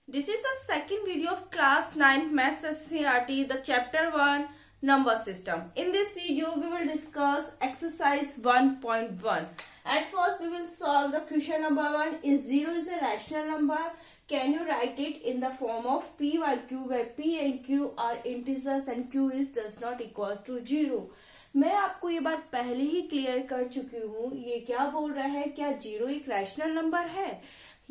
This is the second video of class 9 Maths SCRT, the chapter 1 number system. In this video, we will discuss exercise 1.1. At first, we will solve the question number 1. Is 0 is a rational number? Can you write it in the form of P by Q, where P and Q are integers and Q is does not equals to 0. मैं आपको ये बात पहले ही clear कर चुकी हूँ. ये क्या बोल रहा है, क्या 0 एक रैशनल नंबर है?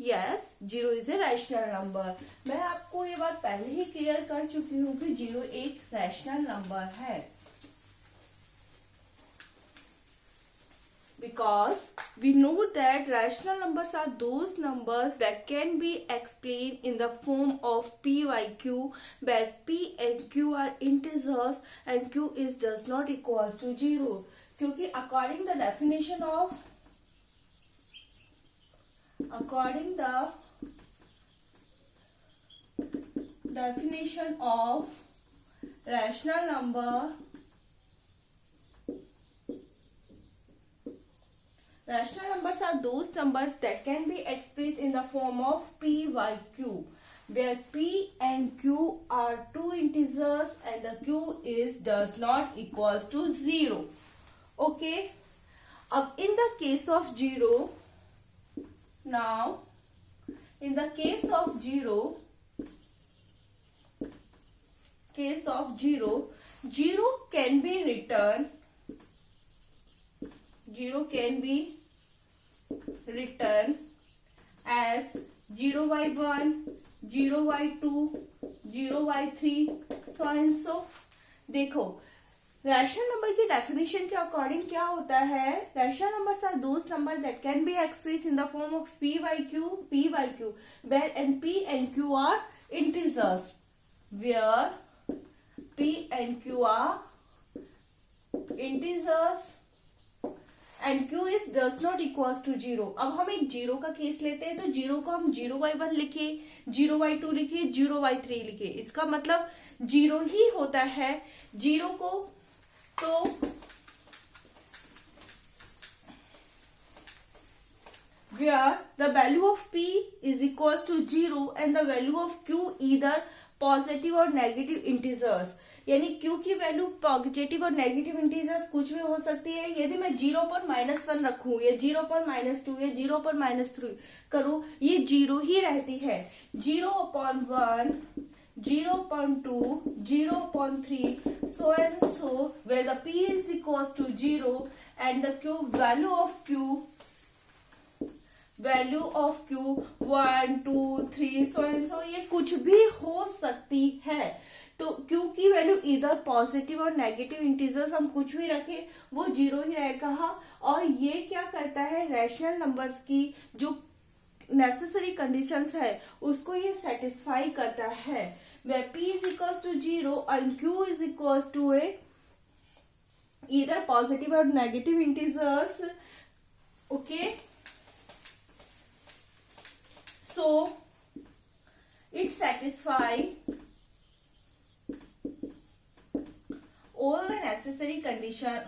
Yes, 0 is a rational number. मैं आपको ये बात पहले ही क्लियर कर चुकी हूँ कि 0 एक रैशनल नंबर है. Because we know that rational numbers are those numbers that can be explained in the form of P by Q, where P and Q are integers and Q is does not equals to 0. क्योंकि according the definition of rational number, rational numbers are those numbers that can be expressed in the form of P by Q, where P and Q are two integers and the Q is does not equals to 0. Okay. अब in the case of 0, now in the case of 0, 0 can be written, 0 can be written as 0 by 1, 0 by 2, 0 by 3, so and so. देखो, rational number की definition के according क्या होता है? Rational numbers are those number that can be express in the form of P by Q, where and P and Q are integers, where P and Q are integers and Q is does not equals to 0. अब हम एक 0 का case लेते हैं, तो 0 को हम 0 by 1 लिखे, 0 by 2 लिखे, 0 by 3 लिखे. इसका मतलब 0 ही होता है. 0 को तो where the value of P is equals to 0 and the value of Q either positive or negative integers. यानी Q की वैल्यू पॉजिटिव और नेगेटिव इंटीजर्स कुछ भी हो सकती है. यदि मैं 0 पर -1 रखूं या 0 पर -2 या 0 पर -3 करूं, ये 0 ही रहती है. 0/1, 0/2, 0/3, so and so, where the P is equals to 0 and the value of Q 1, 2, 3, so and so, ये कुछ भी हो सकती है. तो Q की वैल्यू इधर पॉजिटिव और नेगेटिव इंटीजर्स हम कुछ भी रखें, वो 0 ही रहेगा. और ये क्या करता है, रैशनल नंबर्स की जो नेसेसरी कंडीशंस है उसको ये सेटिस्फाई करता है. where P is equals to 0 and Q is equals to a either positive or negative integers. Okay, so it satisfies all the necessary condition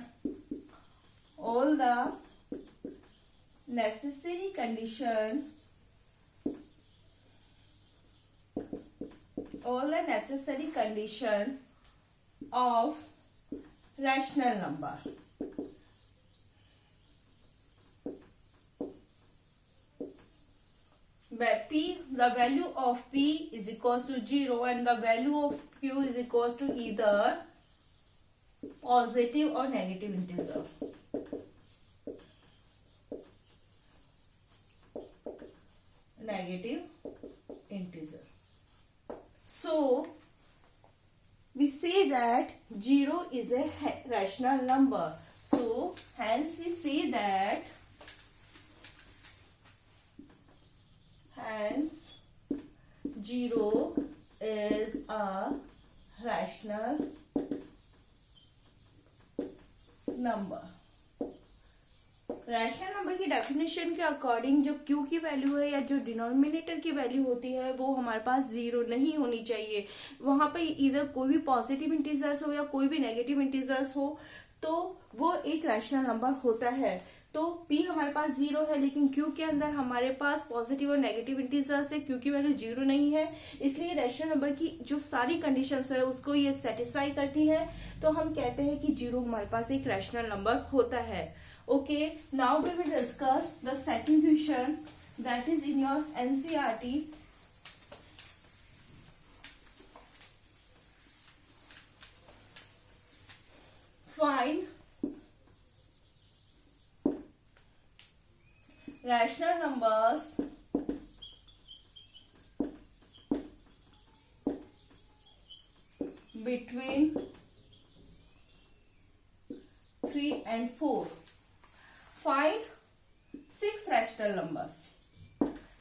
of rational number. Where the value of P is equals to 0 and the value of Q is equals to either positive or negative integer. So we say that 0 is a rational number. So hence we say that 0 is a rational number. Rational number की definition के according जो Q की value है या जो denominator की value होती है वो हमारे पास 0 नहीं होनी चाहिए. वहां पे इधर कोई भी पॉजिटिव इंटीजर्स हो या कोई भी नेगेटिव इंटीजर्स हो तो वो एक रैशनल नंबर होता है. तो p हमारे पास 0 है, लेकिन q के अंदर हमारे पास पॉजिटिव और नेगेटिव इंटीजर्स है, q की वैल्यू 0 नहीं है, इसलिए रैशनल नंबर की जो सारी कंडीशंस है उसको ये सेटिस्फाई करती है, तो हम कहते हैं कि 0 हमारे पास एक रैशनल नंबर होता है। Okay, now we will discuss the second question that is in your NCERT. Find rational numbers between 3 and 4. Find 6 rational numbers.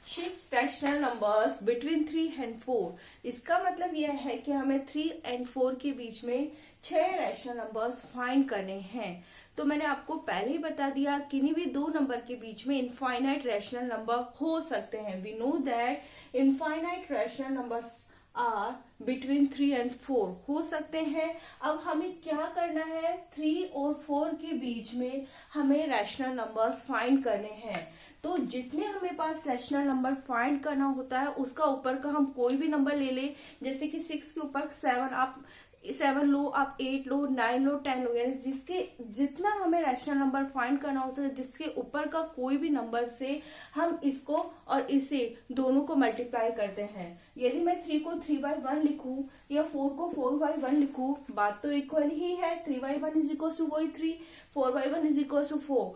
6 rational numbers between 3 and 4. इसका मतलब यह है कि हमें 3 and 4 के बीच में 6 रैशनल नंबर्स फाइंड करने हैं। तो मैंने आपको पहले ही बता दिया किन्हीं भी दो नंबर के बीच में इनफाइनाइट रैशनल नंबर हो सकते हैं। We know that infinite rational numbers are between 3 and 4 हो सकते हैं। अब हमें क्या करना है, 3 और 4 के बीच में हमें रैशनल नंबर्स फाइंड करने हैं। तो जितने हमें पास रैशनल नंबर फाइंड करना होता है उसका ऊपर का हम कोई भी नंबर ले ले, जैसे कि 6 के ऊपर 7, आप 7 लो, आप 8 लो, 9 लो, 10 लो, यानी जिसके जितना हमें रैशनल नंबर फाइंड करना होता है जिसके ऊपर का कोई भी नंबर से हम इसको और इसे दोनों को मल्टीप्लाई करते हैं। यदि मैं 3 को 3/1 लिखूं या 4 को 4/1 लिखूं, बात तो इक्वल ही है। 3/1 इज इक्वल टू वही 3, 4/1 इज इक्वल टू 4।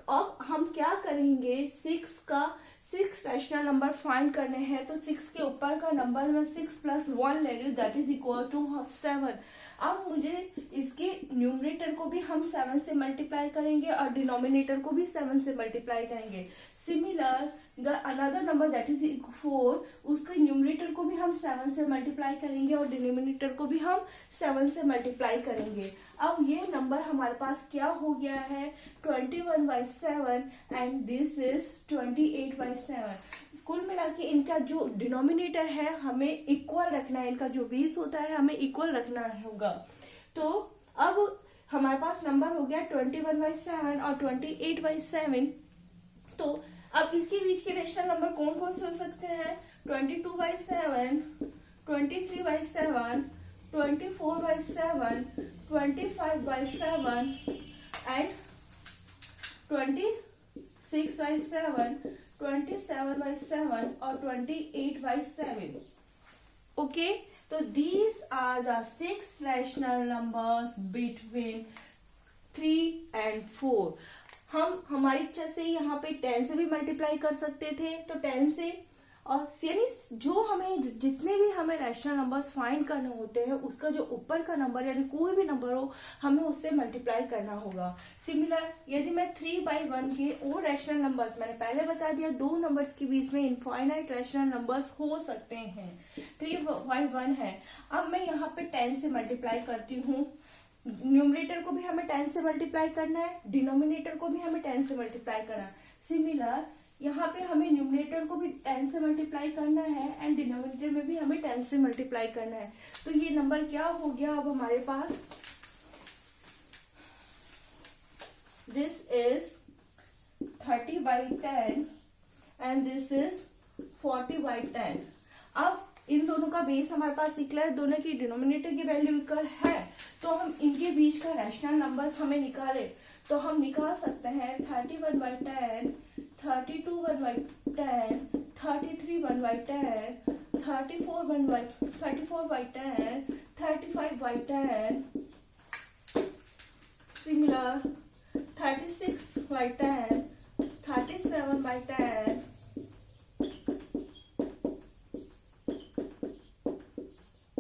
अब हम क्या करेंगे, 6 रैशनल नंबर फाइंड करने हैं, तो 6 के ऊपर का नंबर मैं 6 + 1 ले रही हूँ, दैट इज इक्वल टू 7। अब मुझे इसके न्यूमरेटर को भी हम 7 से मल्टीप्लाई करेंगे और डिनोमिनेटर को भी 7 से मल्टीप्लाई करेंगे। Similar the another number that is 4, उसके न्यूमरेटर को भी हम 7 से मल्टीप्लाई करेंगे और डिनोमिनेटर को भी हम 7 से मल्टीप्लाई करेंगे। अब ये नंबर हमारे पास क्या हो गया है, 21/7 एंड दिस इज 28/7। कुल मिला के इनका जो डिनोमिनेटर है हमें इक्वल रखना है, इनका जो बेस होता है हमें इक्वल रखना होगा। तो अब हमारे पास नंबर हो गया 21/7 और 28/7। तो अब इसके बीच के रैशनल नंबर कौन कौन से हो सकते हैं, 22/7, 23/7, 24/7, 25/7 एंड 26/7, 27/7 और 28/7। ओके, तो these are the 6 rational numbers between 3 and 4। हम हमारी इच्छा से यहाँ पे 10 से भी मल्टीप्लाई कर सकते थे, तो 10 से, और यानी जो हमें जितने भी हमें रैशनल नंबर्स फाइंड करने होते हैं उसका जो ऊपर का नंबर यानी कोई भी नंबर हो हमें उससे मल्टीप्लाई करना होगा। सिमिलर यदि मैं 3/1 के और रैशनल नंबर्स, मैंने पहले बता दिया दो नंबर्स के बीच में इनफाइनाइट रैशनल नंबर्स हो सकते हैं, 3/1 है। अब मैं यहाँ पे 10 से मल्टीप्लाई करती हूँ, न्यूमरेटर को भी हमें 10 से मल्टीप्लाई करना है, डिनोमिनेटर को भी हमें 10 से मल्टीप्लाई करना है। सिमिलर यहाँ पे हमें न्यूमरेटर को भी 10 से मल्टीप्लाई करना है एंड डिनोमिनेटर में भी हमें 10 से मल्टीप्लाई करना है। तो ये नंबर क्या हो गया अब हमारे पास, this is 30/10 and this is 40/10। अब इन दोनों का बेस हमारे पास इक्वल है, दोनों की डिनोमिनेटर की वैल्यू इक्वल है, तो हम इनके बीच का रैशनल नंबर्स हमें निकाले तो हम निकाल सकते हैं 31/10, 32/10, 33/10, 34/10, 35/10, सिमिलर 36/10, 37/10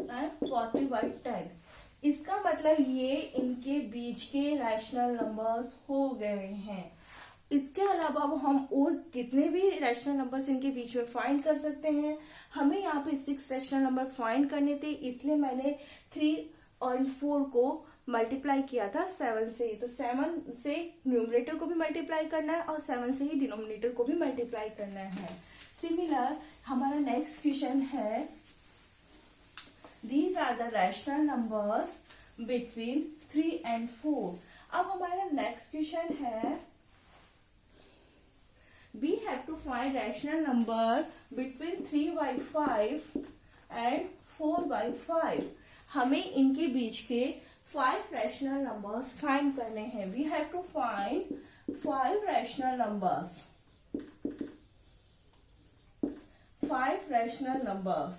एंड 40/10। इसका मतलब ये इनके बीच के रैशनल नंबर्स हो गए हैं। इसके अलावा अब हम और कितने भी रैशनल नंबर्स इनके बीच में फाइंड कर सकते हैं। हमें यहाँ पे 6 रैशनल नंबर फाइंड करने थे, इसलिए मैंने 3 और 4 को मल्टीप्लाई किया था 7 से। तो 7 से न्यूमरेटर को भी मल्टीप्लाई करना है और 7 से ही डिनोमिनेटर को भी मल्टीप्लाई करना है। सिमिलर हमारा नेक्स्ट क्वेश्चन है, These are the rational numbers between 3 and 4। अब हमारा नेक्स्ट क्वेश्चन है we have to find rational number between 3/5 and 4/5. हमें इनके बीच के 5 rational numbers find करने हैं. We have to find 5 rational numbers. 5 rational numbers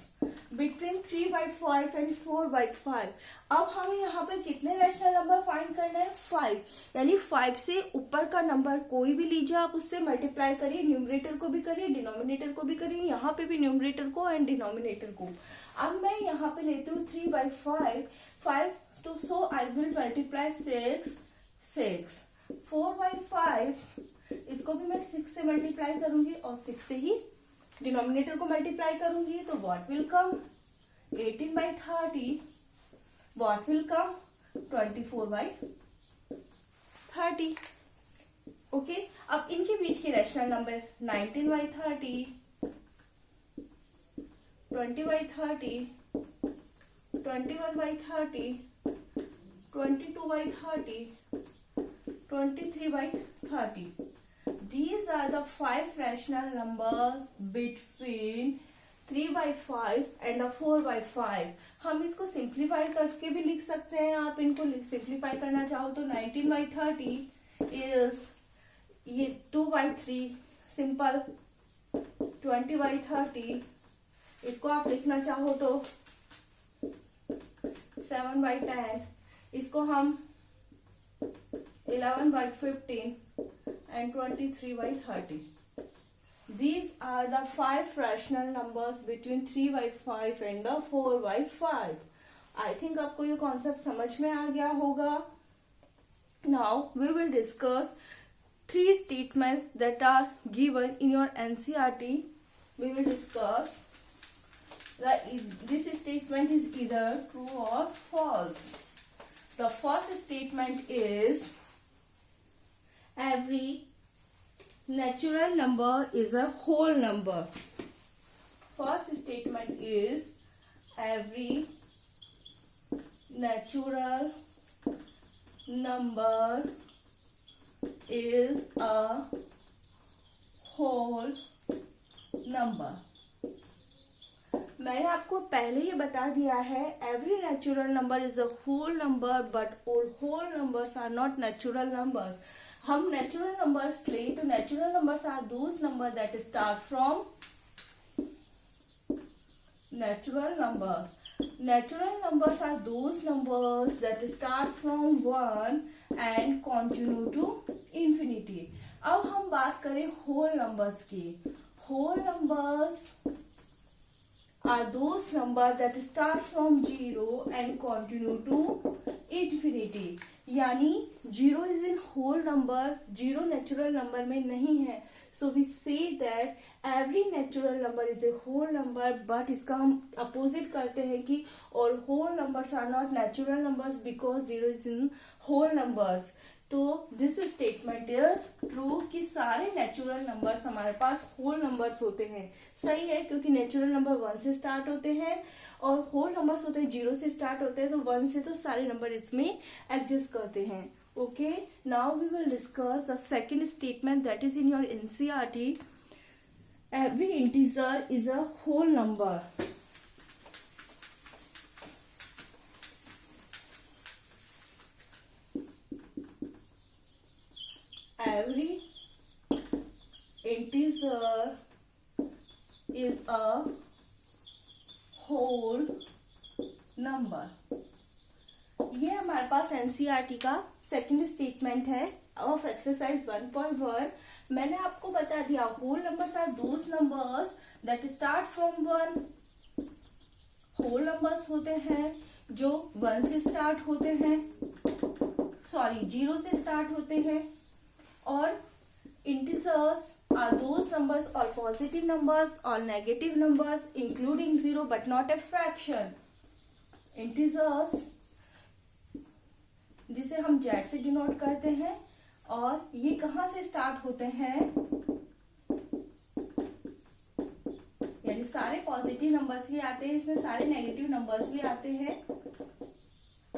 between 3/5 and 4/5. अब हमें यहाँ पे कितने रैशनल नंबर फाइंड करना है? 5. यानी 5 से ऊपर का नंबर कोई भी लीजिए, आप उससे मल्टीप्लाई करिए, न्यूमरेटर को भी करिए, डिनोमिनेटर को भी करिए, यहाँ पे भी न्यूमरेटर को एंड डिनोमिनेटर को. अब मैं यहाँ पे लेती हूँ 3/5 तो सो आई विल मल्टीप्लाई 6. 4/5 इसको भी मैं 6 से मल्टीप्लाई करूंगी और 6 से ही डिनोमिनेटर को मल्टीप्लाई करूंगी. तो what will come? 18/30. What will come? 24/30. Okay. अब इनके बीच के rational number 19/30, 20/30, 21/30, 22/30, 23/30. These are the 5 rational numbers between 3/5 and 4/5. हम इसको सिंप्लीफाई करके भी लिख सकते हैं. आप इनको सिंप्लीफाई करना चाहो तो 19/30 is ये 2/3 सिंपल. 20/30 इसको आप लिखना चाहो तो 7/10. इसको हम 11/15 and 23/30. These are the 5 rational numbers between 3/5 and 4/5. I think आपको ये कॉन्सेप्ट समझ में आ गया होगा. Now we will discuss 3 statements that are given in your NCERT. We will discuss this statement is either true or false. The first statement is every natural number is a whole number. First statement is every natural number is a whole number. मैंने आपको पहले ही बता दिया है every natural number is a whole number but all whole numbers are not natural numbers. हम natural numbers ले तो natural numbers are those number that start from natural numbers are those numbers that start from 1 and continue to infinity. अब हम बात करें whole numbers की. Whole numbers are those numbers that start from 0 and continue to infinity. यानी 0 is in whole number, 0 natural number में नहीं है. So we say that every natural number is a whole number, but इसका हम opposite करते हैं कि all whole numbers are not natural numbers because 0 is in whole numbers. तो this statement is true कि सारे natural numbers हमारे पास whole numbers होते हैं. सही है क्योंकि natural number 1 से start होते हैं और whole numbers होते हैं 0 से start होते हैं. तो 1 से तो सारे number इसमें adjust करते हैं. Okay, now we will discuss the second statement that is in your NCERT. Every integer is a whole number. Every integer is a whole number. ये हमारे पास एनसीईआरटी का सेकंड स्टेटमेंट है ऑफ एक्सरसाइज 1.1. मैंने आपको बता दिया whole numbers are those numbers that start from 1. Whole numbers होते हैं जो 1 से स्टार्ट होते हैं, 0 से स्टार्ट होते हैं. और इंटीजर्स आर दोज नंबर्स और पॉजिटिव नंबर्स और negative numbers including 0 but not a fraction. Integers जिसे हम जेड से डिनोट करते हैं और ये कहां से स्टार्ट होते हैं, यानी सारे पॉजिटिव नंबर्स भी आते हैं इसमें, सारे नेगेटिव नंबर्स भी आते हैं,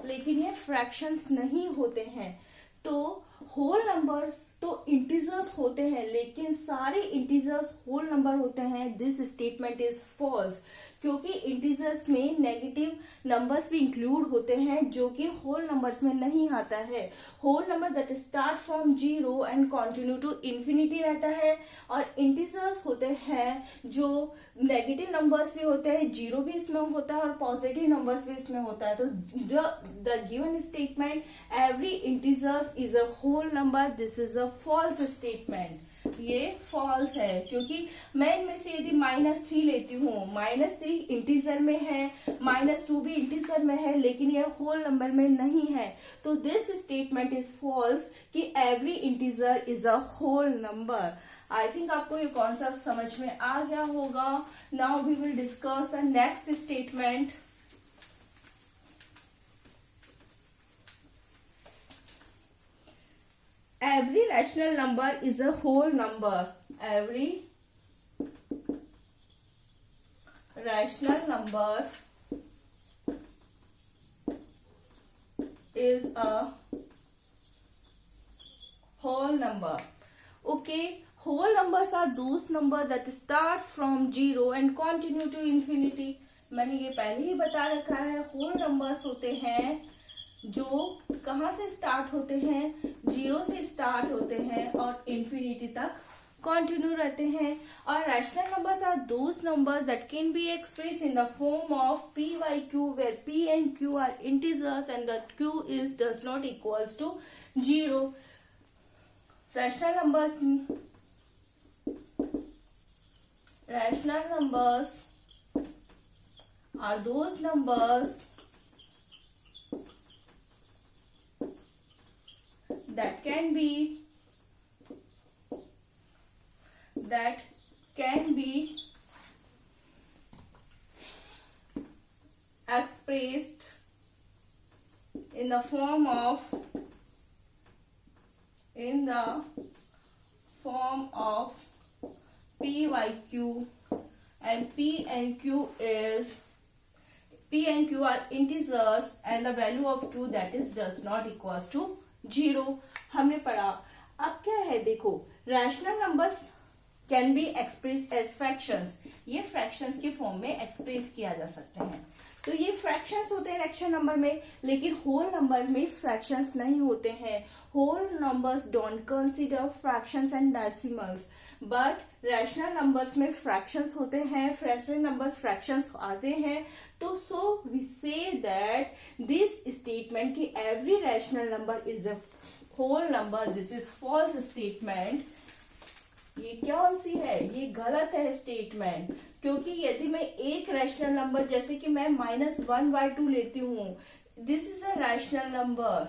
लेकिन ये फ्रैक्शंस नहीं होते हैं. तो होल नंबर्स तो इंटीजर्स होते हैं, लेकिन सारे इंटीजर्स होल नंबर होते हैं, दिस स्टेटमेंट इज फॉल्स, क्योंकि इंटीजर्स में नेगेटिव नंबर्स भी इंक्लूड होते हैं जो कि होल नंबर्स में नहीं आता है। Whole number that start from 0 and continue to infinity रहता है, और इंटीजर्स होते हैं जो नेगेटिव नंबर्स भी होते हैं, 0 भी इसमें होता है और पॉजिटिव नंबर्स भी इसमें होता है। तो the given statement every integers is a whole number, this is a false statement, ये फॉल्स है, क्योंकि मैं इनमें से यदि -3 लेती हूँ, -3 इंटीजर में है, -2 भी इंटीजर में है, लेकिन यह होल नंबर में नहीं है, तो दिस स्टेटमेंट इज फॉल्स कि every integer is a whole number. I think आपको ये कॉन्सेप्ट समझ में आ गया होगा। Now we will discuss the next statement. Every rational number is a whole number. Every rational number is a whole number. Okay, whole numbers are those numbers that start from 0 and continue to infinity. मैंने ये पहले ही बता रखा है, whole numbers होते हैं जो कहाँ से स्टार्ट होते हैं, 0 से स्टार्ट होते हैं और इंफिनिटी तक कंटिन्यू रहते हैं। और rational numbers are those numbers that can be express in the form of p by q, where p and q are integers and the q is does not equals to 0. Rational numbers are those numbers that can be expressed in the form of p by q, and p and q are integers and the value of q that is does not equals to 0 हमने पढ़ा। अब क्या है, देखो, rational numbers can be express as fractions, ये fractions के form में express किया जा सकते हैं। तो ये फ्रैक्शंस होते हैं रैशनल नंबर में, लेकिन होल नंबर में फ्रैक्शंस नहीं होते हैं। Whole numbers don't consider fractions and decimals, but rational numbers में फ्रैक्शंस होते हैं, रैशनल नंबर्स फ्रैक्शंस आते हैं। तो so we say that this statement कि every rational number is a whole number, this is false statement. ये कौन सी है, ये गलत है स्टेटमेंट, क्योंकि यदि मैं एक रैशनल नंबर, जैसे कि मैं -1/2 लेती हूँ, this is a rational number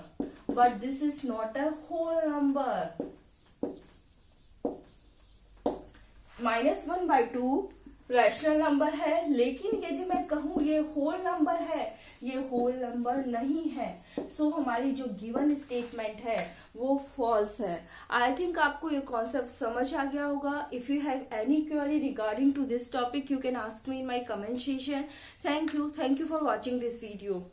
but this is not a whole number. -1/2 rational number है, लेकिन यदि मैं कहूं ये होल नंबर है, ये होल नंबर नहीं है। सो हमारी जो गिवन स्टेटमेंट है वो फॉल्स है। आई थिंक आपको ये कॉन्सेप्ट समझ आ गया होगा। If you have any query regarding to this topic, you can ask me in my comment session. Thank you for watching this video.